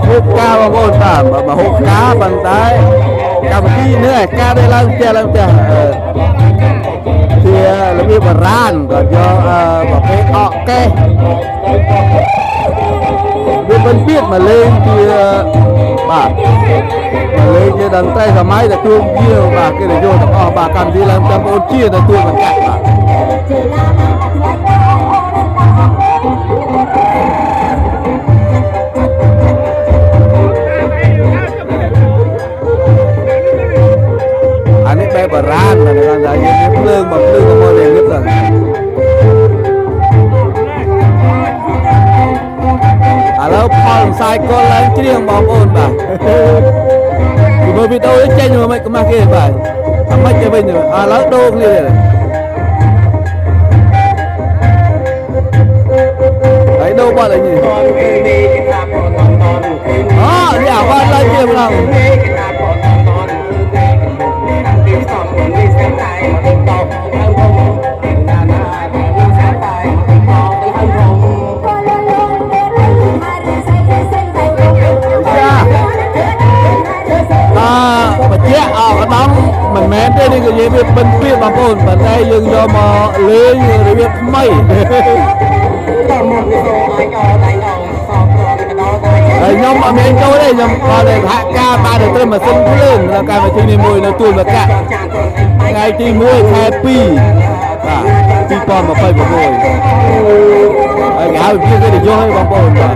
ហូបការបងប្អូនតាមមកហូបការប៉ុន្តែកម្មវិធីនេះការដែលឡើងផ្ទះជារបៀបបុរាណក៏យកប្រភេទអកកេះវាមិនពីតមកលេងជាបាទមកលេងជាតន្ត្រីសម័យទទួលជាបាទគេនិយមទាំងអស់បាទកម្មវិធីឡើងតាមបងប្អូនជាទទួលបង្កាត់បាទអានេះបែបបុរាណណាស់គាត់ថាយើងភ្លើងមកលេងងឹតទៅឥឡូវផលផ្សាយកលឡើងជ្រៀងបងប្អូនបាទពីមើលវីដេអូចេញមកមិនខ្មាស់គេបាទអាមិនទេវិញឥឡូវដូរគ្នាទេហើយដូរបាត់អីនេះអូនេះអាវ៉ាន់ឡើងជាម្ដងបញ្ជាក់អកដំមិនមែនទេនេះគឺនិយាយវាបិទពីបងប្អូនប៉ុន្តែយើងយកមកលេងរបៀបថ្មីហើយខ្ញុំអត់មានចូលទេខ្ញុំគាត់តែសហការបានទៅត្រឹមម៉ាស៊ីនភ្លើងនៅកម្មវិធីនេះមួយនៅទួលមកៈថ្ងៃទី1ខែ2បាទ2026ហើយគេហៅវាគេនិយមឲ្យបងប្អូនបាទ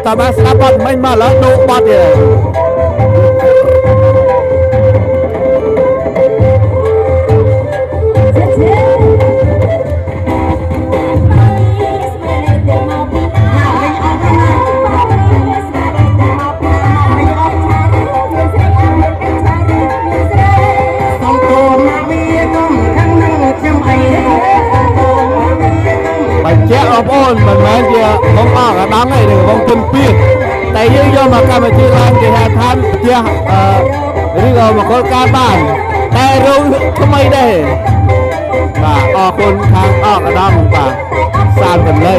តើបានស្ដាប់បាត់មិញមកឡើងដូរបាត់ទៀតបញ្ជាក់បងប្អូនមិនមែនជាបងអកដំទេនេះបងពិនពៀតតែយើងយកមកកម្មវិធីឡើងគេហៅថាផ្ទះឬក៏មកកលការបានតែរូបថ្មីដែរបាទអរគុណខាងអកដំបាទសាលបន្លៃ